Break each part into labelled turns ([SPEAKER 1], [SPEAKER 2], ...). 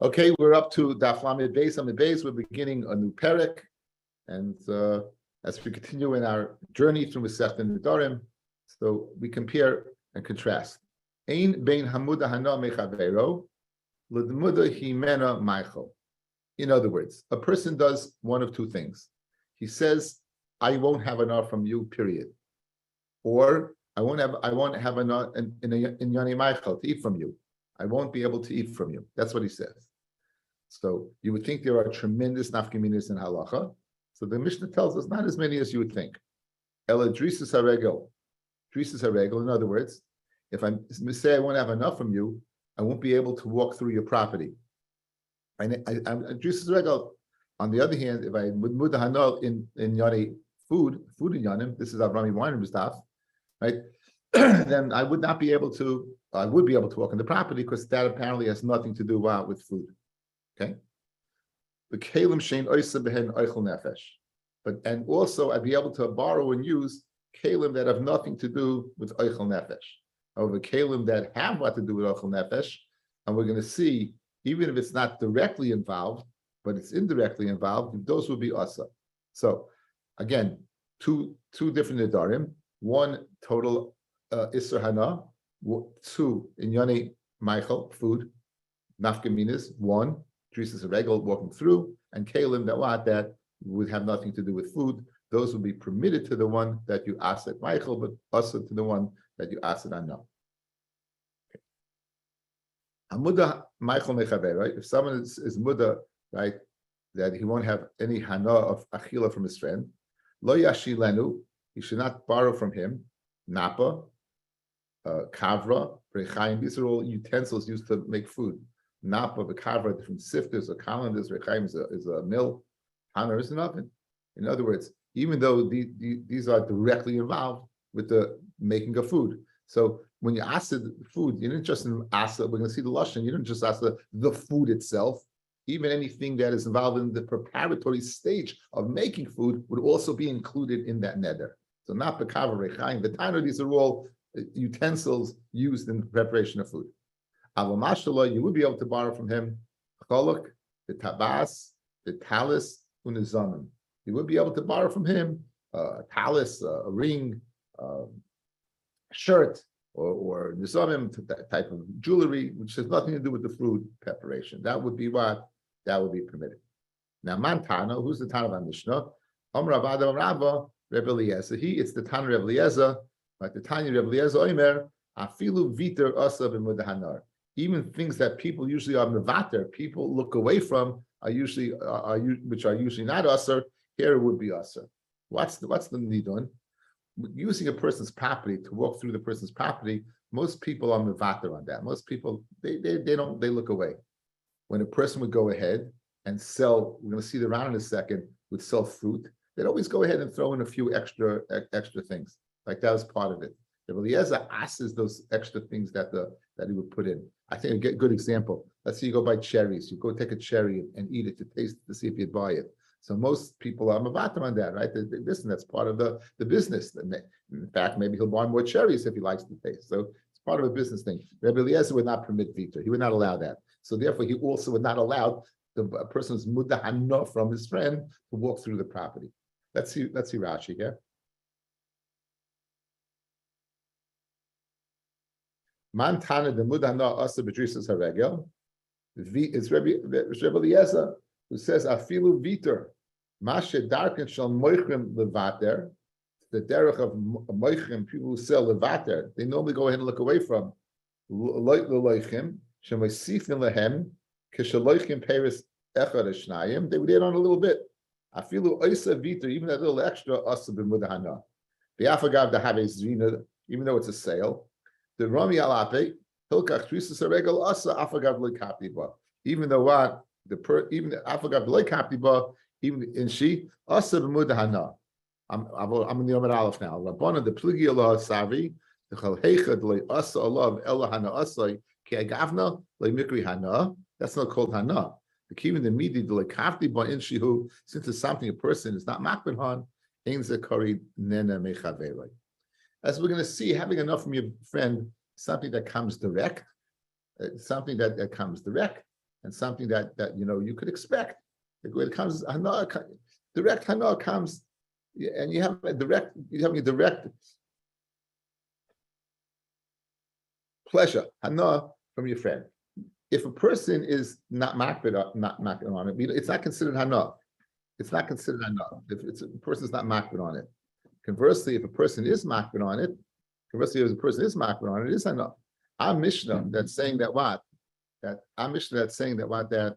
[SPEAKER 1] Okay, we're up to Daf Lamed Beis. Lamed Beis, we're beginning a new perek, and as we continue in our journey through Masechta Nedarim, so we compare and contrast. Ein bein hamuda hana mechavero, l'dmuda himena maichel. In other words, a person does one of two things. He says, "I won't have enough from you," period, or I won't have enough in Yoni Maichel to eat from you. I won't be able to eat from you. That's what he says. So you would think there are tremendous nafkaminas in halacha. So the Mishnah tells us not as many as you would think. Ela drisus haregel. Drisus haregel. In other words, if I say I won't have enough from you, I won't be able to walk through your property. I'm drisus haregel. On the other hand, if I would muda hanal in yoni food in yanim, this is Avrami Weinberg's Daf, right? Then I would not be able to. I would be able to walk on the property because that apparently has nothing to do with food. Okay. The kalim shein oisa behen oichel nefesh, and also I'd be able to borrow and use kalim that have nothing to do with oichel nefesh. However, kalim that have what to do with oichel nefesh, and we're going to see, even if it's not directly involved, but it's indirectly involved, those will be asa. So, again, two different nedarim. One total isser hana, two in yoni maichel food, nafkaminas. One drisus haregel walking through, and kalim that would have nothing to do with food. Those will be permitted to the one that you asked at maichel, but also to the one that you asked at hana. Amuda maichel mechaber, right? If someone is muda, right, that he won't have any hana of achila from his friend, lo yashilenu, he should not borrow from him napa, kavra, rechaim. These are all utensils used to make food. Napa, the kavra, different sifters or colanders. Rechaim is a mill. Hana is an oven. In other words, even though these are directly involved with the making of food. So when you ask the food, you didn't just ask. We're going to see the lashon. You didn't just ask the food itself. Even anything that is involved in the preparatory stage of making food would also be included in that neder. So not the kavra, rechaim, the tiner. These are all utensils used in the preparation of food. Avamashalo, you would be able to borrow from him cholok, the tabas, the talis, unizamim. You would be able to borrow from him a talis, a ring, a shirt, or nizamim, that type of jewelry, which has nothing to do with the food preparation. That would be what? That would be permitted. Now, Mantana, who's the Tana of Mishnah? Rabba, Rebbe Eliezer. It's the Tana Rebbe Eliezer. Like the Tanya Rebbe Eliezer Omer, afilu viter asav b'mudahanar. Even things that people usually are mevater, people look away from, are usually not asar. Here it would be asar. What's the nidon? Using a person's property to walk through the person's property, most people are mevater on that. Most people they look away. When a person would go ahead and sell, we're going to see the round in a second, would sell fruit, they'd always go ahead and throw in a few extra things. Like that was part of it. If Eliezer asks those extra things that he would put in. I think a good example. Let's say you go buy cherries. You go take a cherry and eat it to taste it to see if you'd buy it. So most people are mavatam on that, right? Listen, that's part of the business. In fact, maybe he'll buy more cherries if he likes the taste. So it's part of a business thing. Rabbi Eliezer would not permit viter. He would not allow that. So therefore, he also would not allow the person's mudahana from his friend to walk through the property. Let's see Rashi here. Mantana the mudahana asa b'drisas haregel. It's Rabbi Eliezer who says afilu viter mashe darken shal moichrim levater. The derech of moichrim, people who sell levater, they normally go ahead and look away from loichim shemoisifin lehem kishaloichim peris echad eshnayim. They would add on a little bit. Afilu oisa viter, even that little extra asa b'mudahana. V'afagav the zina, even though it's a sale. The Rami Alape, Hilkach Trisas Haregel Asa Afagav Lekaptiba. Even though what even Afagav Lekaptiba, even in she Asa B'Mudahana. I'm in the Omer Aleph now. Rabbana the Pligi Allah Savi, the Chalhechad Le Asa Allah Ella Hana Asa Ki Agavna Le Mikri Hana. That's not called Hana. The Kivin the Midi the Lekaptiba in Shihu, since it's something a person is not Makban Han, Ein Zekari Nena Mechavelai. As we're going to see, having enough from your friend, something that comes direct, and and something that you could expect. When it comes hana, direct hana comes, and you're having a direct pleasure hana from your friend. If a person is not makbid on it, it's not considered hana. It's not considered hana. If a person is not makbid on it. Conversely, if a person is makbid on it, it is hana. Our Mishnah that's saying that what? That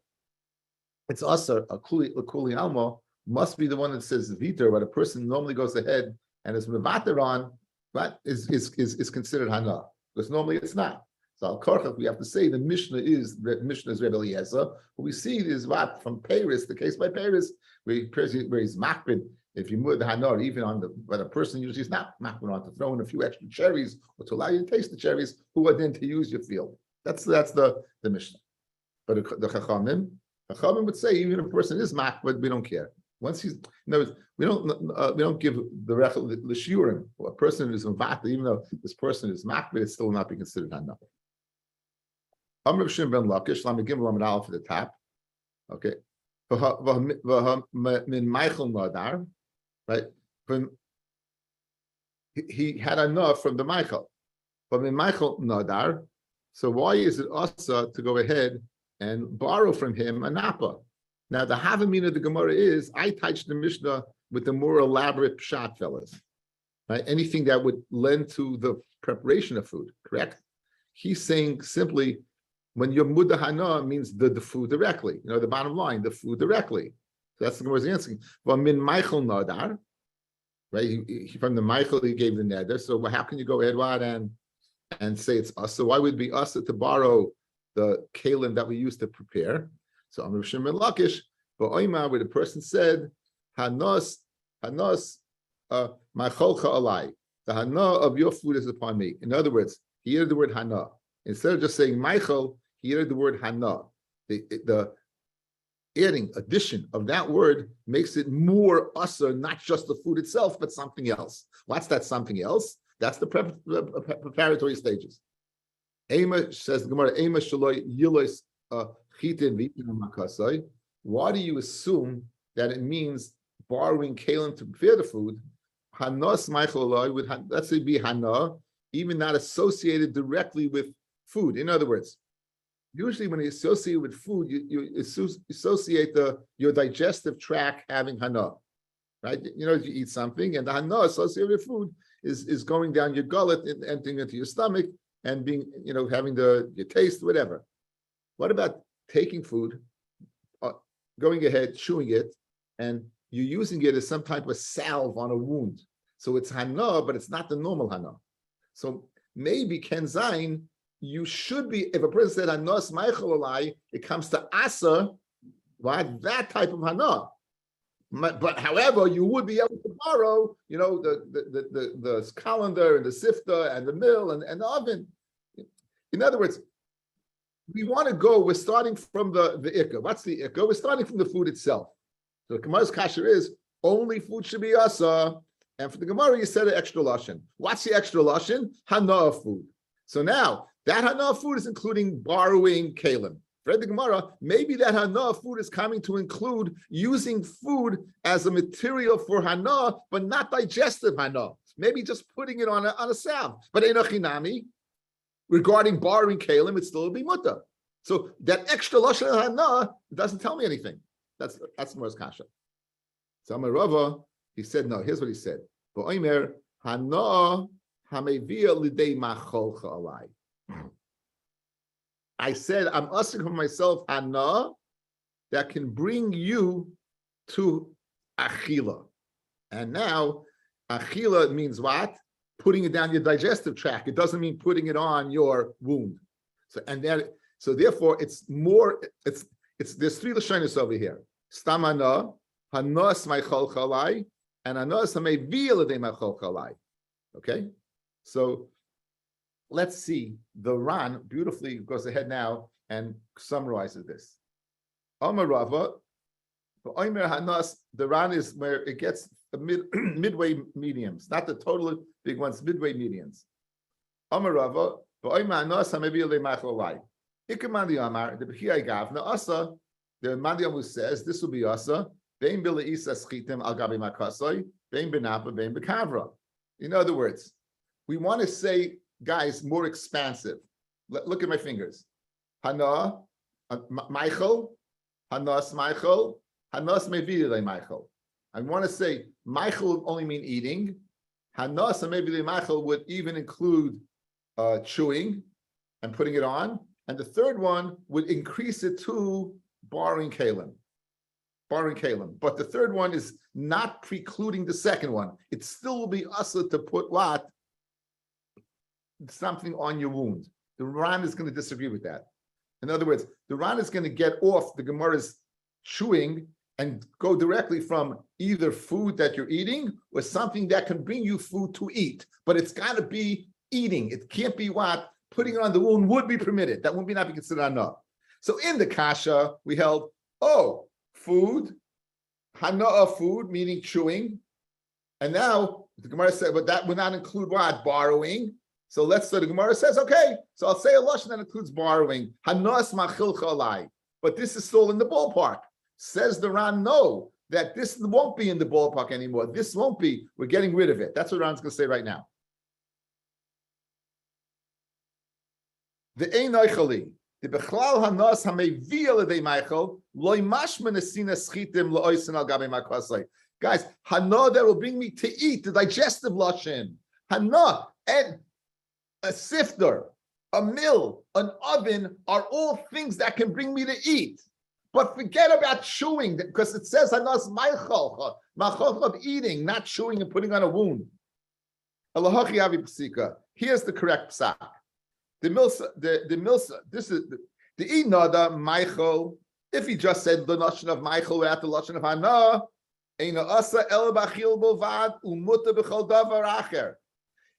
[SPEAKER 1] it's also a kuli almo must be the one that says viter, what a person normally goes ahead and is mevater on, but is considered hana, because normally it's not. So al korchach, we have to say the Mishnah is Rebbe Eliezer. What we see is what from Paris, the case by Paris, where he's makbid. If you move the hana, even on but a person usually is not makbid on to throw in a few extra cherries or to allow you to taste the cherries, who are then to use your field. That's the Mishnah. But the Chachamim would say even if a person is makbid, we don't care. Once he's we don't give the shiurim. A person is mavata, even though this person is makbid, it's still not be considered hana. Amr Shim ben Lakish, Lamed Gimel Lamed Aleph at the top. Okay. Min Michael Nadar, right? He had enough from the Michael. But min Michael Nadar, so why is it also to go ahead and borrow from him a napa? Now the Havamina of the Gemara is I touched the Mishnah with the more elaborate pshat, fellas. Right? Anything that would lend to the preparation of food, correct? He's saying simply when you're muda hana means the food directly. The bottom line, the food directly. So that's the Gemara's answering. Well, min Michael Nadar, right? From the Michael he gave the neder. So how can you go ahead and say it's us? So why would it be us to borrow the kalim that we used to prepare? So Amr Shim ben Lakish, but Oima, where the person said, Hanos, my cholcha alai. The hana of your food is upon me. In other words, he added the word hana. Instead of just saying Michael, he added the word hana. The addition of that word makes it more usher, not just the food itself, but something else. What's that something else? That's the preparatory stages. Ema says the Gemara, Ema shaloi yilos chitin v'yitin makasai. Why do you assume that it means borrowing kalim to prepare the food? Hanos Michael aloi would let's say be hana, even not associated directly with food. In other words, usually when you associate with food, you associate your digestive tract having hana, right? You eat something, and the hana associated with food is going down your gullet and entering into your stomach and being, having your taste, whatever. What about taking food, going ahead, chewing it, and you're using it as some type of salve on a wound? So it's hana, but it's not the normal hana. So maybe Ken Zayin, you should be, if a person said hanos Michael alai, it comes to asa, right? That type of hana. But however, you would be able to borrow, the colander and the sifter and the mill and the oven. In other words, we're starting from the ikka. What's the ikka? We're starting from the food itself. So the Gemara's kasher is only food should be asa. And for the Gemara, you said an extra lashon. What's the extra lashon? Hana of food. So now, that hana of food is including borrowing kalim. For the Gemara, maybe that hana of food is coming to include using food as a material for hana, but not digestive hana. Maybe just putting it on a salve. But enochinami, regarding borrowing kalim, it still would be mutter. So that extra lashon hana doesn't tell me anything. That's Mor's kasha. So Amar Rava, he said, no, here's what he said. V'omer hana hamevia l'dei macholcha alai. I said, I'm asking for myself hana that can bring you to achila. And now, achila means what? Putting it down your digestive tract. It doesn't mean putting it on your wound. So therefore, it's there's three lashonos over here. Stam hana, hanas ma'cholcha alai, and hanas hamevia l'dei macholcha alai. Okay? So let's see. The Ran beautifully goes ahead now and summarizes this. Amar Rava, Omer Hanas, the Ran is where it gets the midway mediums, not the total big ones, midway medians. Amar Rava, Omer Hanas hamevi lemacholai. Ikamandi Amar, the Bechiyai Gavna, Asa, the Mandiamu says this will be Asa, Vein Bila Isa Schitim Al Gabi Makasai, Vein Benapa, Vein Bekavra. In other words, we want to say, guys, more expansive. Look at my fingers. Hana, Michael, Hanas Michael, Hanas Mevile Michael. I want to say Michael would only mean eating. Hanas and Mevile Michael would even include chewing and putting it on. And the third one would increase it to borrowing kalim. Borrowing kalim. But the third one is not precluding the second one. It still will be asa to put what? Something on your wound. The Ran is going to disagree with that. In other words, the Ran is going to get off the Gemara's chewing and go directly from either food that you're eating or something that can bring you food to eat. But it's got to be eating. It can't be what? Putting it on the wound would be permitted. That would not be considered enough. So in the kasha, we held, food, hana'a food, meaning chewing. And now the Gemara said, but that would not include what? Borrowing. So the Gemara says, okay, so I'll say a lashon that includes borrowing. Hanas machilcha alai. But this is still in the ballpark. Says the Ran, no, that this won't be in the ballpark anymore. This won't be. We're getting rid of it. That's what Ran's going to say right now. The ein oichali, the bechlal hanas hamevia ledei Michael loy mashma nesina schitim lo'oisen al gabe makasai. Guys, hana that will bring me to eat, the digestive lashon. Hana and a sifter, a mill, an oven are all things that can bring me to eat. But forget about chewing, because it says hanas ma'chol of eating, not chewing and putting on a wound. Elahachi avi psika. Here's the correct psak. The milsa. This is the inada Michael. If he just said the lashon of Michael without the lashon of Hana, eina asa el bachil bovad umuta b'chol davar acher.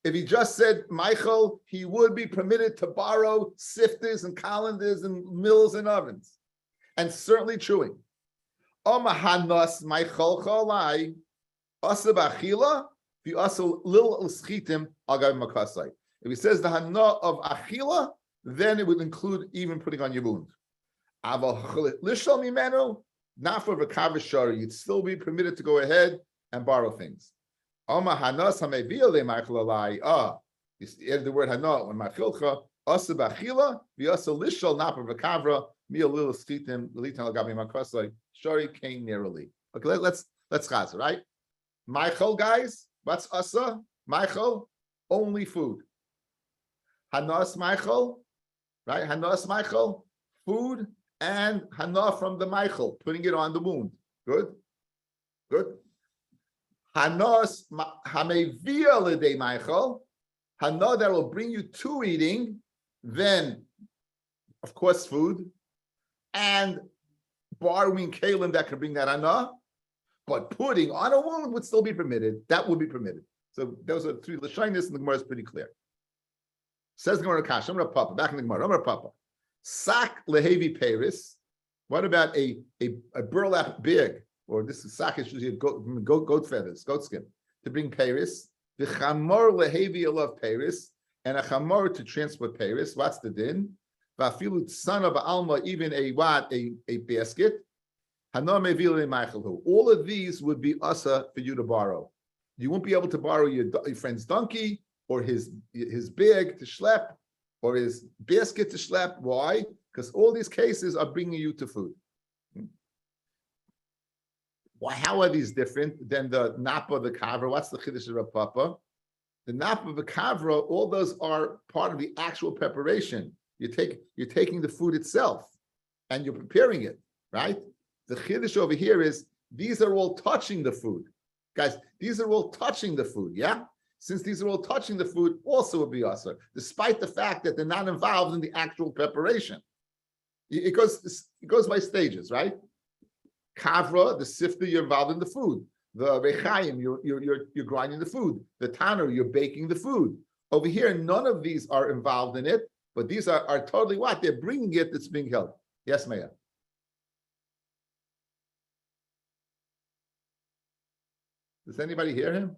[SPEAKER 1] If he just said Michael, he would be permitted to borrow sifters and colanders and mills and ovens, and certainly chewing. Oma hanas Michael cholai asa bachila the asa lil uschitim agav makasai. If he says the hana of achila, then it would include even putting on your wound. Lishal mimenu, not for v'kavashari, you'd still be permitted to go ahead and borrow things. Oma hanas hamevia le'machil alai. You add the word hana when machilcha asa b'achila v'asa lishal not for v'kavra mi alil stitim litan al-gabi makasai shari kain neroli. Okay, let's chaz, right? Michael, guys, what's asa? Michael, only food. Hanas Michael, right? Hanas Michael, food, and Hana from the Michael, putting it on the wound. Good? Hanas Hamevia L'dei Michael, Hana that will bring you to eating, then, of course, food, and borrowing kalim that can bring that Hana, but putting on a wound would still be permitted. That would be permitted. So those are three Lashonis, and the Gemara is pretty clear. Says the Gemara Kash, I'm going to papa, back in the Gemara, I'm going to papa. Sak lehevi peris. What about a burlap bag? Or this is sak is usually goat feathers, goat skin, to bring peris. The chamor lehevi alav peris, and a chamor to transport peris. What's the din? Vafilu son of alma, even a basket. Hana mevile ma'chelhu. All of these would be asa for you to borrow. You won't be able to borrow your friend's donkey, or his bag to schlep, or his basket to schlep. Why? Because all these cases are bringing you to food. Why? How are these different than the napa, the kavra? What's the chiddush of Rav Papa? The napa, the kavra, all those are part of the actual preparation. You're taking the food itself, and you're preparing it, right? The chiddush over here is these are all touching the food, guys. These are all touching the food, yeah. Since these are all touching the food, also would be asur, despite the fact that they're not involved in the actual preparation. It goes by stages, right? Kavra, the sifter, you're involved in the food. The rechaim, you're grinding the food. The tanner, you're baking the food. Over here, none of these are involved in it, but these are totally what? They're bringing it that's being held. Yes, Maya. Does anybody hear him?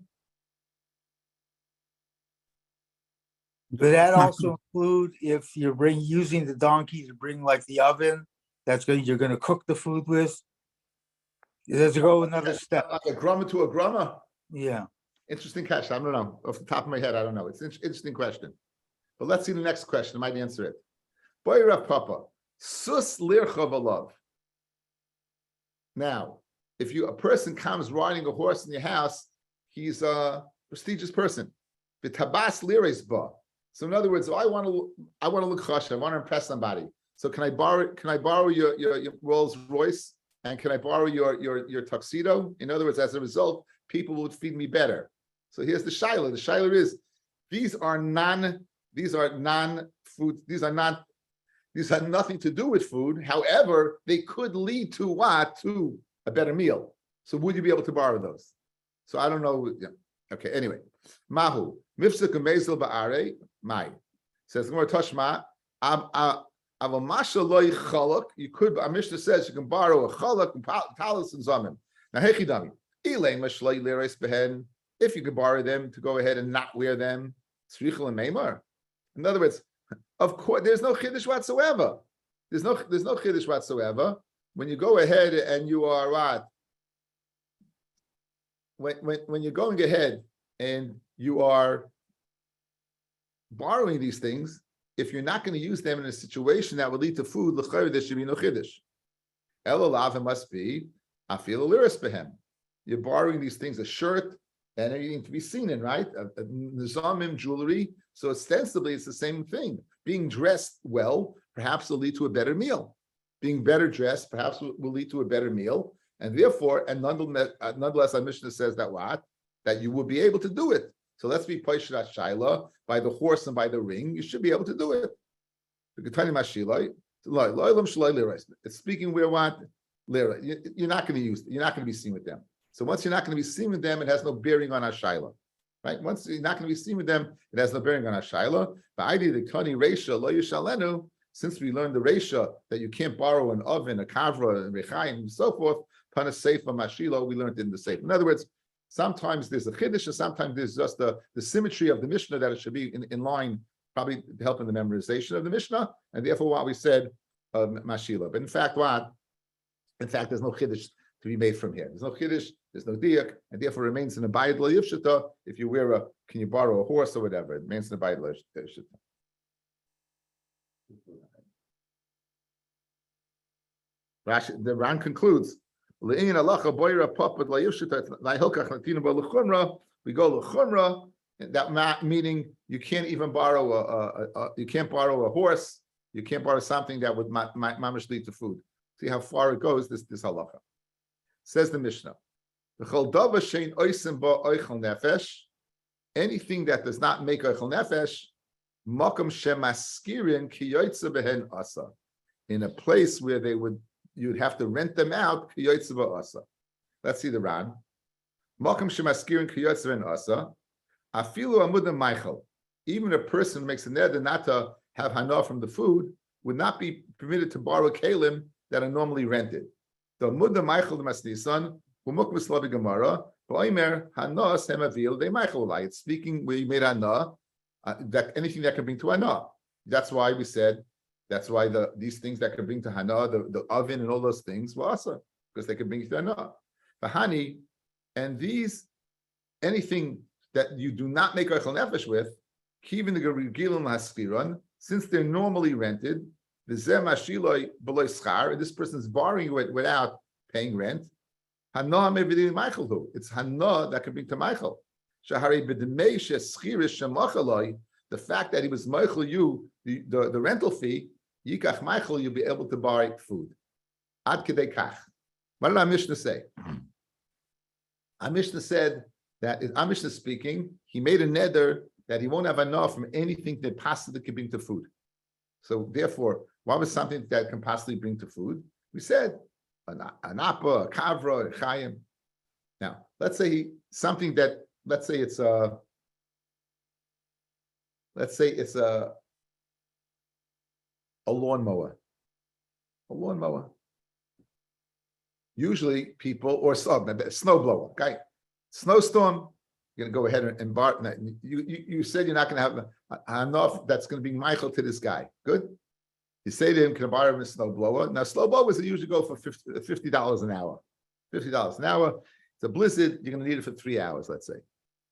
[SPEAKER 2] Does that also include if you're using the donkey to bring like the oven you're going to cook the food with? Does it go another step?
[SPEAKER 1] Like a grama to a grama?
[SPEAKER 2] Yeah.
[SPEAKER 1] Interesting question. I don't know. Off the top of my head, I don't know. It's an interesting question. But let's see the next question. I might answer it. Boy Rav Papa, sus lircha v'lav. Now, if a person comes riding a horse in your house, he's a prestigious person. V'tabas liris ba. So in other words, I want to look chashiv. I want to impress somebody. So can I borrow your Rolls Royce, and can I borrow your tuxedo? In other words, as a result, people would feed me better. So here's the shaila. The shaila is these are non-food. These have nothing to do with food. However, they could lead to what? To a better meal. So would you be able to borrow those? So I don't know. Yeah. Okay. Anyway, mahu mifsek umezel ba'are mai says Gemara Tashma. You could. Our Mishnah says you can borrow a chalak and talis and zamim. Now hechidami ilay mashlei liris behen. If you could borrow them to go ahead and not wear them, tzrichel and meimar. In other words, of course, there's no chiddush whatsoever. There's no chiddush whatsoever when you go ahead and you are what? When you're going ahead and you are borrowing these things, if you're not going to use them in a situation that would lead to food, there should be no chiddush. Elalav, it must be afil liris behem. You're borrowing these things, a shirt and anything to be seen in, right? Nizamim, jewelry. So ostensibly, it's the same thing. Being dressed well perhaps will lead to a better meal. Being better dressed perhaps will lead to a better meal. And therefore, nonetheless, our Mishnah says that what? That you will be able to do it. So let's be Paishat Shaila by the horse and by the ring. You should be able to do it. It's speaking where what? You're not going to use. You're not going to be seen with them. So once you're not going to be seen with them, it has no bearing on our Shaila. Right? Once you're not going to be seen with them, it has no bearing on our Shaila. But I did the Kani Reisha Lo Yishalenu. Since we learned the Reisha that you can't borrow an oven, a kavra, and rechayim, and so forth, Pana Seifa Mashilo, we learned in the Seif. In other words, sometimes there's a chiddush, and sometimes there's just the symmetry of the Mishnah that it should be in line, probably helping the memorization of the Mishnah, and therefore what we said, Mashilo. But in fact, there's no chiddush to be made from here. There's no chiddush, there's no diak, and therefore remains in a bayit lo yifshita. If you can you borrow a horse or whatever? It remains in a bayit lo yifshita. The Ran concludes. We go l'chumra, that meaning you can't even borrow a horse. You can't borrow something that would mamish lead to food. See how far it goes. This halacha says the Mishnah. Anything that does not make oichel nefesh, makom shemaskirin kiyotze behen asa, in a place where you'd have to rent them out. Let's see the Ran. Makom shemaskirin kiyotze behen asa, afilu amudim meichel. Even a person who makes a neder not to have hana from the food would not be permitted to borrow kelim that are normally rented. The amudim meichel masnisan umuk mislavi gemara. It's speaking where you made hana, that anything that can bring to hana. That's why we said. That's why these things that can bring to hana, the oven and all those things, were asa, because they can bring you to hana. The honey and these, anything that you do not make oichel nefesh with, even the regilim haskiron, since they're normally rented, the zeh mashiloi below schar, this person is borrowing it without paying rent. Hana mevidin Michael. It's hana that can bring to Michael. Shahari b'demei sheskirish shemachaloi. The fact that he was Michael you the rental fee yikach Michael, you'll be able to buy food. Ad kedei kach. What did our Mishnah say? Our Mishnah said that our Mishnah speaking, he made a neder that he won't have enough from anything that possibly can bring to food. So therefore, what was something that can possibly bring to food? We said an appa, a kavra, a chayim. Now, let's say something that, let's say it's a lawnmower. A lawnmower. Usually people, or snowblower, okay? Snowstorm, You're going to go ahead and bar. You said you're not going to have enough that's going to be Michael to this guy. Good. You say to him, can I borrow him a snowblower? Now, snowblowers usually go for $50 an hour. $50 an hour. It's a blizzard. You're going to need it for 3 hours, let's say.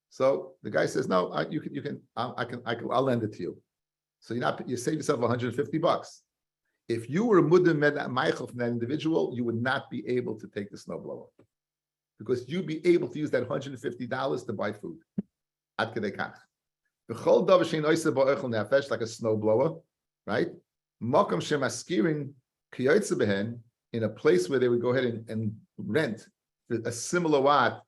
[SPEAKER 1] So the guy says, no, I'll lend it to you. So you save yourself $150. If you were a mudden Michael from that individual, you would not be able to take the snowblower because you'd be able to use that $150 to buy food. Ad kedei kach. V'chol davar she'ein oiseh bo ochel nefesh, like a snowblower, right? Makom shemaskirin kiyotze behen, in a place where they would go ahead and rent a similar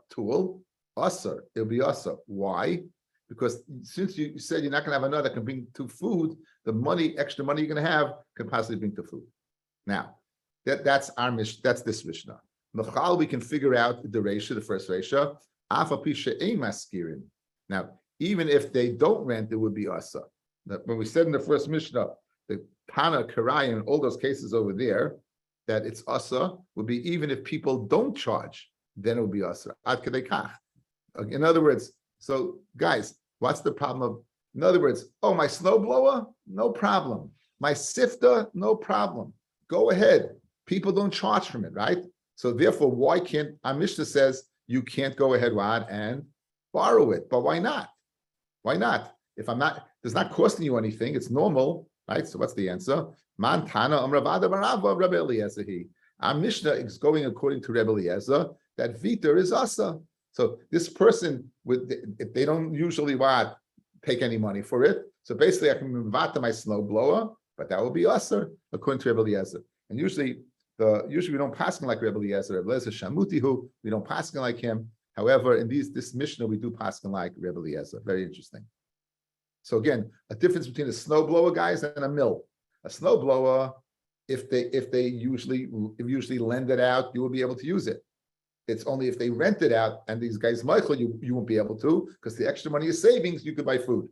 [SPEAKER 1] tool. Asr, it'll be asr. Why? Because since you said you're not going to have another that can bring to food, the extra money you're going to have can possibly bring to food. Now, that's our mission. That's this Mishnah. Mechal, we can figure out the ratio, the first ratio. Now, even if they don't rent, it would be asa. When we said in the first Mishnah, the Tana, Karai, and all those cases over there, that it's asa would be even if people don't charge, then it would be asa. Ad kedei kach. In other words, so guys, what's the problem of? In other words, oh, my snowblower, no problem. My sifter, no problem. Go ahead. People don't charge from it, right? So therefore, why can't our Mishnah says you can't go ahead and borrow it? But why not? Why not? If it's not costing you anything. It's normal, right? So what's the answer? Man Tana Amravada Barava Rabbi Eliezer. Our Mishnah is going according to Rabbi Eliezer that viter is asa. So this person, if they don't usually take any money for it, so basically I can move to my snowblower, but that will be asa according to Rabbi Eliezer. And usually we don't pass him like Rabbi Eliezer. Rabbi Eliezer Shamutihu, we don't pass him like him. However, in this Mishnah, we do pass him like Rabbi Eliezer. Very interesting. So again, a difference between a snowblower, guys, and a mill. A snowblower, if they usually lend it out, you will be able to use it. It's only if they rent it out and these guys, Michael, you won't be able to because the extra money is savings. You could buy food.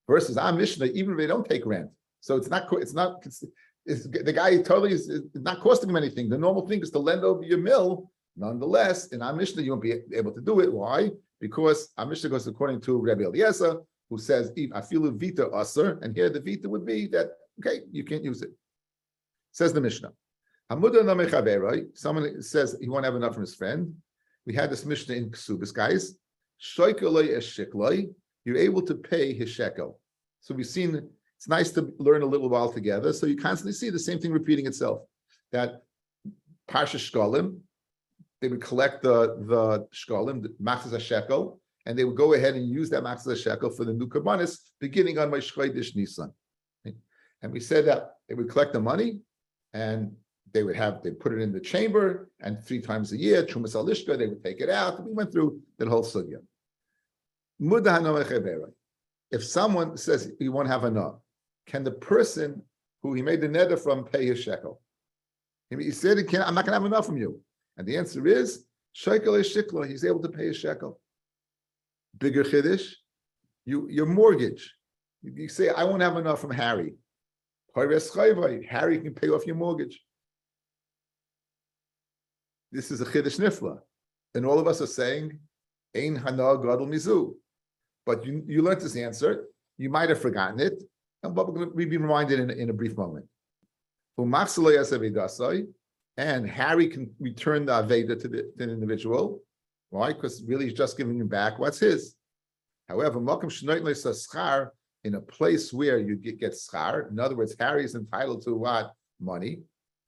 [SPEAKER 1] Versus our Mishnah, even if they don't take rent, so the guy totally is not costing him anything. The normal thing is to lend over your mill. Nonetheless, in our Mishnah, you won't be able to do it. Why? Because our Mishnah goes according to Rabbi Eliezer, who says, I feel a vita aser, and here the vita would be that, okay, you can't use it. Says the Mishnah. Someone says he won't have enough from his friend. We had this Mishnah in Ksubis, guys. You're able to pay his shekel. So we've seen, it's nice to learn a little while together. So you constantly see the same thing repeating itself. That Parsha Shkolim, they would collect the Shkolim, the Machzah shekel, and they would go ahead and use that Machzah shekel for the new Karbanis beginning on Mosh Chodesh Nisan. And we said that they would collect the money and they put it in the chamber, and 3 times a year, Trumas Alishka, they would take it out. We went through that whole sugya. If someone says he won't have enough, can the person who he made the neder from pay his shekel? He said, I'm not going to have enough from you. And the answer is, shekel is shikla, he's able to pay his shekel. Bigger chiddush, your mortgage. You say, I won't have enough from Harry. Harry can pay off your mortgage. This is a chiddush nifla. And all of us are saying, Ein hana gadol mizu. But you learned this answer. You might have forgotten it. But we'll be reminded in a brief moment. And Harry can return the Aveda to the individual. Why? Because really he's just giving him back what's his. However, in a place where you get schar, in other words, Harry is entitled to what? Money.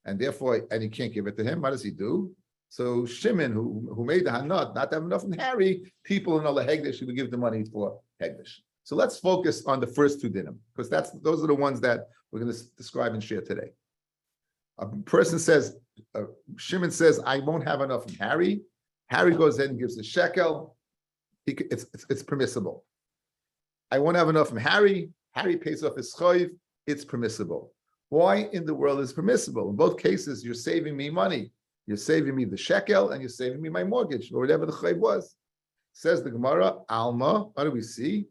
[SPEAKER 1] And therefore, and he can't give it to him. What does he do? So Shimon, who made the hanot, not to have enough from Harry, people in all the Hegdish would give the money for Hegdish. So let's focus on the first 2 dinim, because those are the ones that we're going to describe and share today. A person says, Shimon says, I won't have enough from Harry. Harry goes in and gives a shekel. It's permissible. I won't have enough from Harry. Harry pays off his chayv. It's permissible. Why in the world is permissible? In both cases, you're saving me money. You're saving me the shekel and you're saving me my mortgage, or whatever the chayv was. Says the Gemara, Alma, what do we see?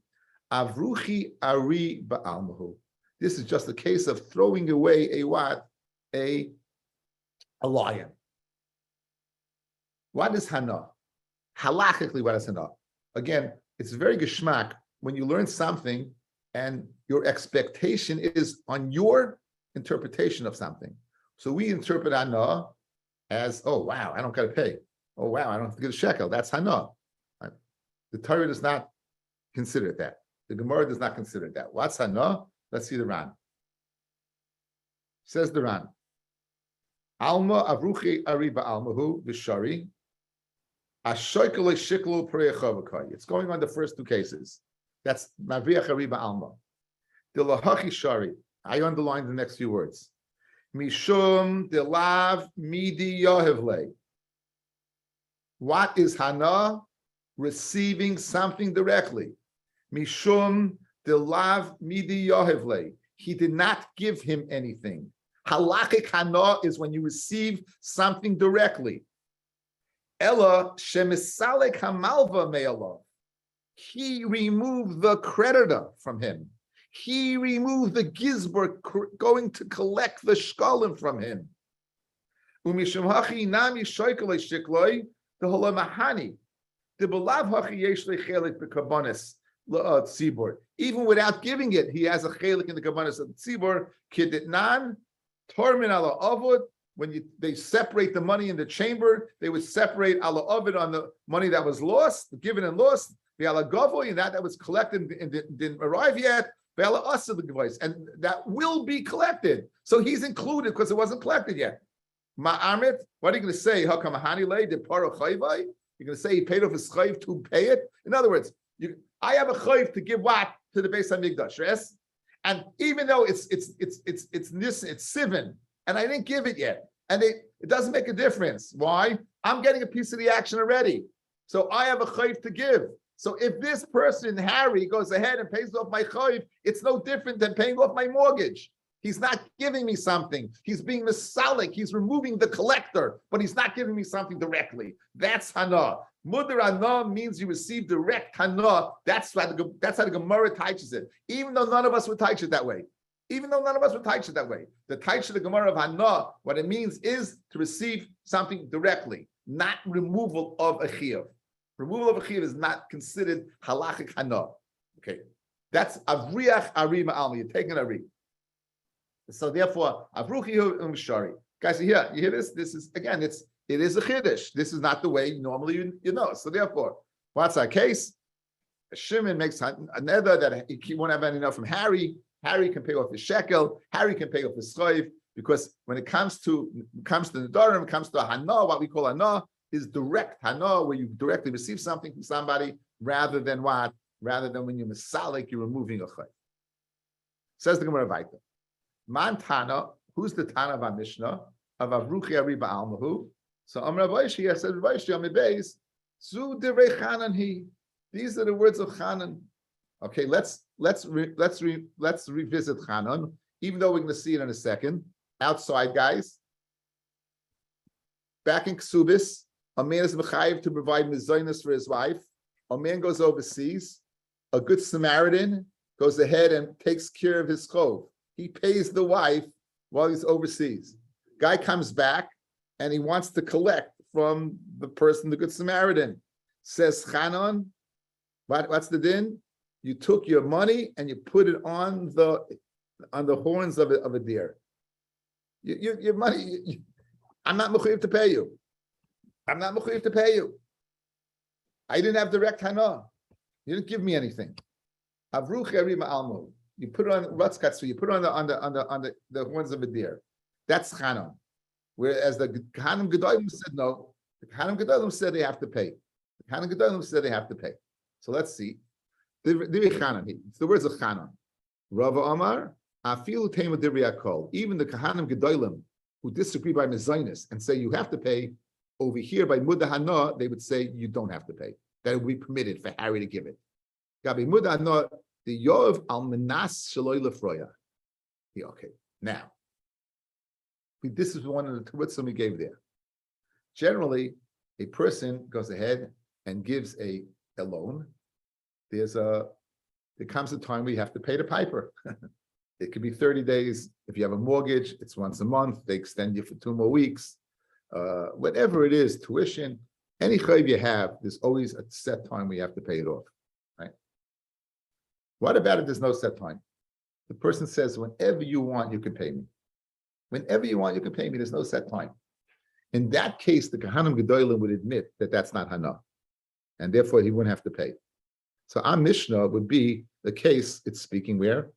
[SPEAKER 1] Avruchi ari ba'almahu. This is just a case of throwing away a what? A lion. What is hana? Halachically, what is hana? again, it's very geschmack when you learn something and your expectation is on your interpretation of something. So we interpret hana as, oh wow, I don't got to pay. Oh wow, I don't have to get a shekel. That's hana. Right? The Torah does not consider that. The Gemara does not consider that. What's hana? Let's see the Ran. Says the Ran. Alma avruchi ariba almahu v'shari. It's going on the first two cases. That's Mavriach Ariba Alma. Dilahachi Shari. I underlined the next few words. Mishum Dilav Midi Yohevle. What is Hana? Receiving something directly. Mishum Dilav Midi Yohevle. He did not give him anything. Halachic Hana is when you receive something directly. Ella shemisalek hamalva me'alav. He removed the creditor from him. He removed the gizber going to collect the shkalim from him. Umishum hachi nami shoykele shikloi the holamahani the belav hachi yesh lechelik bekabanis tzibur. Even without giving it, he has a chelik in the kabanis of tzibur. Kiditnan tormin ala avod. When they separate the money in the chamber, they would separate ala ovid on the money that was lost, given and lost, the ala gavoy, and that was collected and didn't arrive yet, the ala asa the device, and that will be collected. So he's included because it wasn't collected yet. Ma'amrit, what are you going to say? How come Hani lay did paro chayvai? You're going to say he paid off his chayv to pay it? In other words, I have a chayv to give what to the Beis Hamikdash, yes? And even though it's Sivan, and I didn't give it yet. And it doesn't make a difference. Why? I'm getting a piece of the action already. So I have a chayv to give. So if this person, Harry, goes ahead and pays off my chayv, it's no different than paying off my mortgage. He's not giving me something. He's being misalik. He's removing the collector, but he's not giving me something directly. That's hana. Mudar hana means you receive direct hana. That's how the Gemara teaches it. Even though none of us would teach it that way. Even though none of us would teach it that way. The teach of the Gemara of Hana, what it means is to receive something directly, not removal of a chiyuv. Removal of a chiyuv is not considered halachic Hana. Okay, that's avriach arima alma. You're taking a ari. So therefore, avruchi umshari. Guys, you hear this? This is again, it is a chiddush. This is not the way normally you know. So therefore, what's our case? Shimon makes a nether that he won't have any enough from Harry. Harry can pay off his shekel. Harry can pay off his chayv, because when it comes to Nedarim, it comes to a hana, what we call hana is direct hana, where you directly receive something from somebody, rather than what? Rather than when you're misalik, you're removing a chayv. Says the Gemara Vaita. Man Tana, who's the Tana of our Mishnah of Avruchi Ariba Almahu? So Amar Rabbi, I said Rabbi Shiyam Beis, Zu Divrei Chanan He. These are the words of Chanan. Okay, let's revisit Chanan, even though we're going to see it in a second. Outside, guys. Back in Ksubis, a man is mechayiv to provide mezainis for his wife. A man goes overseas. A good Samaritan goes ahead and takes care of his chov. He pays the wife while he's overseas. Guy comes back and he wants to collect from the person, the good Samaritan. Says Chanan, what's the din? You took your money and you put it on the horns of a deer. Your money, I'm not mechuyev to pay you. I'm not mechuyev to pay you. I didn't have direct hana. You didn't give me anything. Avruch erima almo. You put it on ratzkatsu. You put it on the horns of a deer. That's chana. Whereas the Kahanim Gedolim said no. The Kahanim Gedolim said they have to pay. The Kahanim Gedolim said they have to pay. So let's see. It's the words of Chanan. Rava Amar, Afilu Tema Divriyakol. Even the Kahanim Gedolim who disagree by Mezainis and say you have to pay, over here by Mudah Hana, they would say you don't have to pay. That it would be permitted for Harry to give it. Gabi Mudah Hana, the Yov al Menas Shaloi Lefroya. Okay, now, this is one of the terutzim we gave there. Generally, a person goes ahead and gives a loan. There comes a time where you have to pay the piper. It could be 30 days. If you have a mortgage, it's once a month. They extend you for 2 more weeks. Whatever it is, tuition, Any chayiv you have, there's always a set time where you have to pay it off, right? What about if there's no set time? The person says, whenever you want, you can pay me. Whenever you want, you can pay me. There's no set time. In that case, the Kahanim Gedolim would admit that that's not Hana, and therefore he wouldn't have to pay. So our Mishnah would be the case, it's speaking where?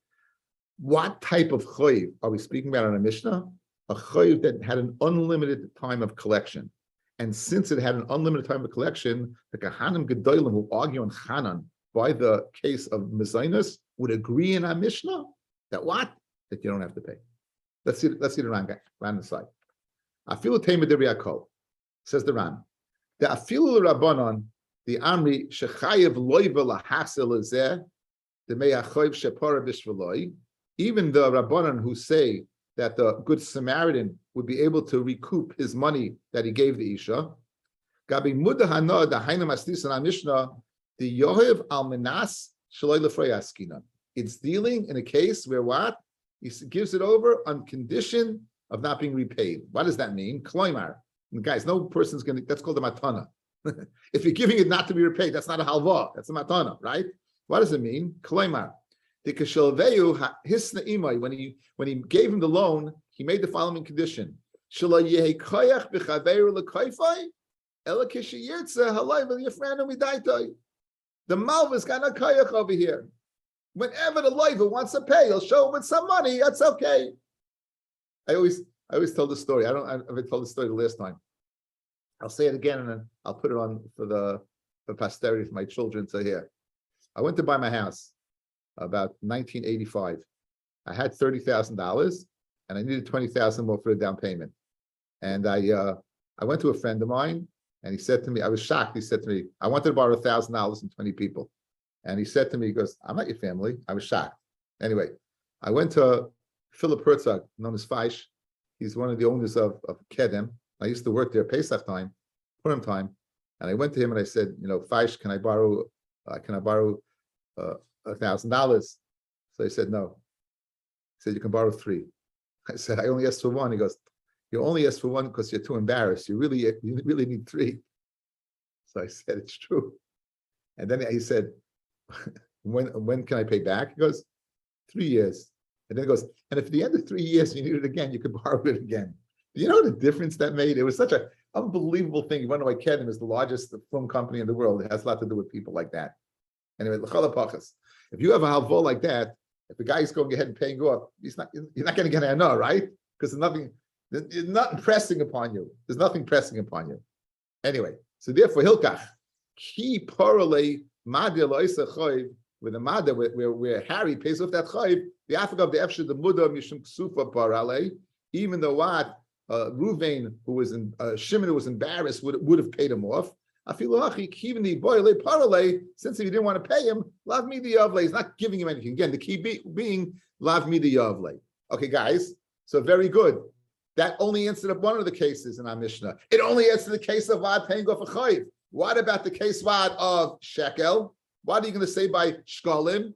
[SPEAKER 1] What type of chayiv are we speaking about in a Mishnah? A chayiv that had an unlimited time of collection. And since it had an unlimited time of collection, the Kahanim Gedolim who argue on Chanan by the case of Mezainis would agree in our Mishnah that what? That you don't have to pay. Let's see the Ran inside. Afilu Tema de Riakol, says the Ran. The Afilu Rabbanon, the Amri Shechayev Loiva Lahasel Zeh, the Meyachoiv Shepara Bishvaloi, even the Rabbanon who say that the Good Samaritan would be able to recoup his money that he gave the Isha. Gabi Mudahana, the Hainam Astis and Mishnah, the Yohev Almanas Shaloi Lefrei Askina. It's dealing in a case where what? He gives it over on condition of not being repaid. What does that mean? Kloimar. And guys, no person's going to, that's called a matana. If you're giving it not to be repaid, that's not a halva, that's a matana, right? What does it mean? Kloimar. The kashalveyu hisna imai, when he gave him the loan, he made the following condition. Shala yehi koyach b'chaveru l'koifai, ela kishiyirtza halay v'yafranu midaitai. The malva's got no koyach over here. Whenever the loiva wants to pay, he'll show him with some money. That's okay. I always tell the story. I've told the story the last time. I'll say it again, and then I'll put it on for posterity for my children to hear. I went to buy my house about 1985. I had $30,000, and I needed $20,000 more for the down payment. And I went to a friend of mine, and he said to me, I was shocked. He said to me, I wanted to borrow $1,000 from 20 people. And he said to me, he goes, I'm not your family. I was shocked. Anyway, I went to Philip Herzog, known as Faish. He's one of the owners of Kedem. I used to work there Pesach time, Purim time. And I went to him and I said, Faish, can I borrow $1,000? So he said, no. He said, you can borrow 3. I said, I only asked for 1. He goes, you only asked for 1 because you're too embarrassed. You really need 3. So I said, it's true. And then he said, when can I pay back? He goes, 3 years. And then he goes, and if at the end of 3 years you need it again, you could borrow it again. Do you know the difference that made? It was such an unbelievable thing. You wonder why Kedem is the largest film company in the world. It has a lot to do with people like that. Anyway, if you have a halvo like that, if the guy's going ahead and paying you up, you're not going to get an right? Because there's nothing pressing upon you. There's nothing pressing upon you. Anyway, so therefore, Hilkach, ki parale madir loisa choiv, with a madir where Harry pays off that choiv, the Africa of the Efshe, the Muda Mishum Ksufa parale, even though what Ruvain, who was in Shimon, who was embarrassed, would have paid him off. Even the boy parale, since he didn't want to pay him, lav me the yavle. He's not giving him anything. Again, the key being lav me the yavle. Okay, guys. So very good. That only answered up one of the cases in our Mishnah. It only answered the case of vad paying off a chayiv. What about the case vad of shekel? What are you going to say by shkolim?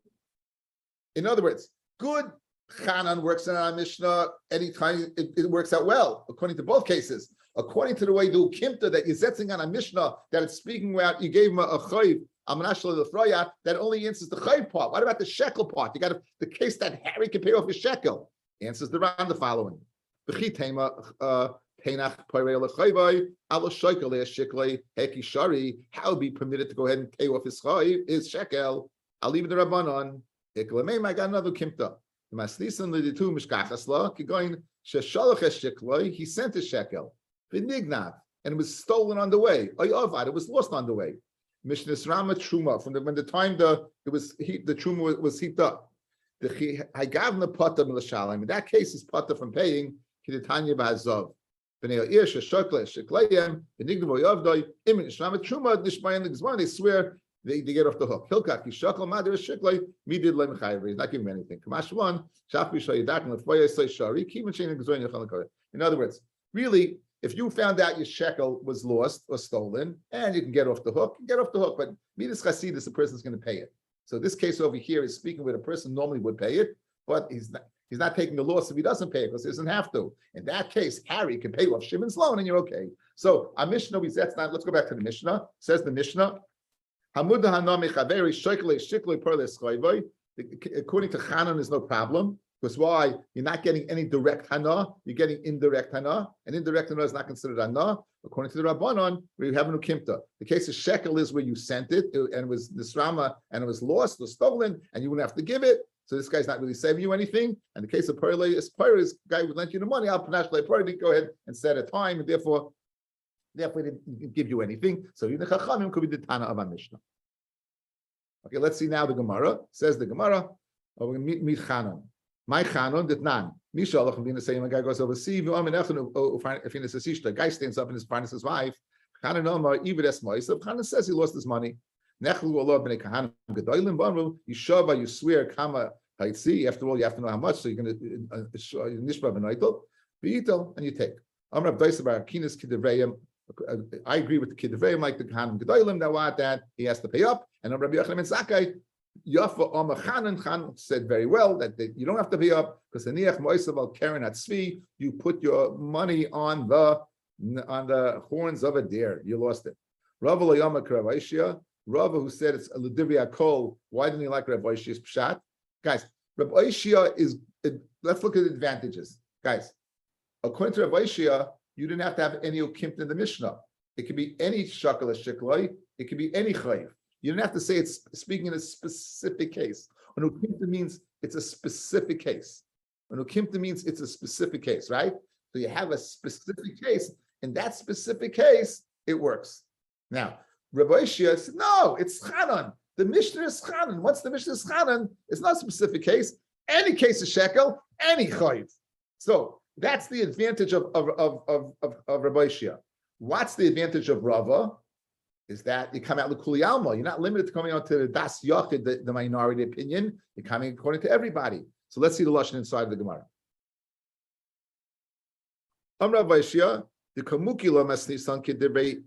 [SPEAKER 1] In other words, good chanan works in our Mishnah anytime it works out well, according to both cases. According to the way the Ukimta that you're setting on a Mishnah that it's speaking about, you gave him a chayiv, that only answers the chayiv part. What about the shekel part? You got the case that Harry can pay off his shekel. Answers the following. How be permitted to go ahead and pay off his chayiv, his shekel? I'll leave it to Rabbanon. I got another Ukimta. He sent a shekel. And it was stolen on the way. It was lost on the way. Mishnah Rama Truma, from when the time the Truma was heaped up. I gave the potter milashalim. In that case, is potter from paying. Kiditanya b'hazov. B'nei ir sheshokle sheklayim. B'nigdav oyavdoi. Imin Rama Truma nishmayin l'gzman. They swear they get off the hook. Hilkach yishokle madir sheklay. Me did lem chayver. He's not giving me anything. Kamash one. Shafi shayidak lefoya say shari. Kivin shein gzoyin yachal. In other words, really, if you found out your shekel was lost or stolen, and you can get off the hook, but midas chasidus, the person's going to pay it. So this case over here is speaking where the person normally would pay it, but He's not taking the loss if he doesn't pay it because he doesn't have to. In that case, Harry can pay off Shimon's loan and you're okay. So our Mishnah, that's not, let's go back to the Mishnah. Says the Mishnah, according to Chanan, there's no problem. Because why? You're not getting any direct hana, you're getting indirect hana, and indirect hana is not considered hana. According to the Rabbanon, where you have an ukimta. The case of shekel is where you sent it, and it was nisrama, and it was lost or stolen, and you wouldn't have to give it. So this guy's not really saving you anything. And the case of Perle is guy would lend you the money, Al Panash Perle didn't go ahead and set a time, and therefore he didn't give you anything. So the Chachamim could be the Tana of our Mishnah. Okay, let's see now the Gemara. Says the Gemara, we're going to meet Chanan. My Chanon did none. Mishalach and being the same. A guy goes overseas. If a guy stands up and is finds his wife. Chanon Omar even as Moisav. Chanon says he lost his money. Nechlu Allah b'nei Kahanim gedolim baru. Yishava, you swear kama haitzi. After all, you have to know how much. So you're going to nishba v'noitel. V'yitel and you take. Amar Abdaisav Akinas Kidevrayim. I agree with the Kidevrayim like the Kahanim gedolim. Now what that he has to pay up. And Rabbi Yochanan ben Zakkai. Yafa Omar Chanan said very well that you don't have to pay up because the niach moisav al keren atzvi, you put your money on the horns of a deer. You lost it. Rava Layama Kravashia, Rava who said it's a Ledivya Kol. Why didn't he like Rav Oishia's pshat? Guys, Rav Oishia is. Let's look at the advantages, guys. According to Rav Oishia, you didn't have to have any ukimt in the Mishnah. It could be any shakal shikloi. It could be any chayiv. You don't have to say it's speaking in a specific case. When ukimta means it's a specific case. When ukimta means it's a specific case, right? So you have a specific case. In that specific case, it works. Now, Rabbi Shia said, no, it's Chanan. The Mishnah is Chanan. Once the Mishnah is Chanan, it's not a specific case. Any case of shekel, any chayiv. So that's the advantage of Rabbi Shia. What's the advantage of Rava? Is that you come out l'kuli alma. You're not limited to coming out to the das yachid, the minority opinion. You're coming according to everybody. So let's see the lashon inside of the Gemara. Amra Vaishya, the kamuki lo masnisan kidivrei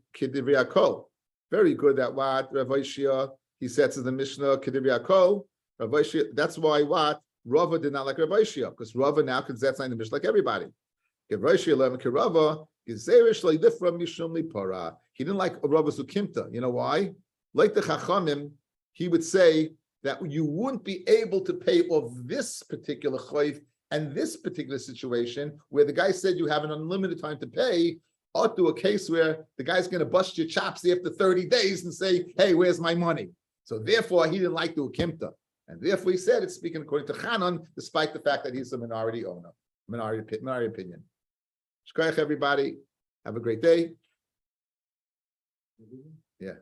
[SPEAKER 1] akol. Very good. That what Rav Vaishya he says in the Mishnah kidivrei akol. Rav Vaishya. That's why what Rava did not like Rav Vaishya because Rava now could say in the Mishnah like everybody. Rav Vaishya learned Kirava. He didn't like Rava's ukimta. You know why? Like the Chachamim, he would say that you wouldn't be able to pay off this particular chayv and this particular situation where the guy said you have an unlimited time to pay, or to a case where the guy's going to bust your chops after 30 days and say, hey, where's my money? So therefore, he didn't like the ukimta. And therefore, he said it's speaking according to Chanan, despite the fact that he's a minority owner, minority opinion. Shkoyach, everybody. Have a great day. Yeah.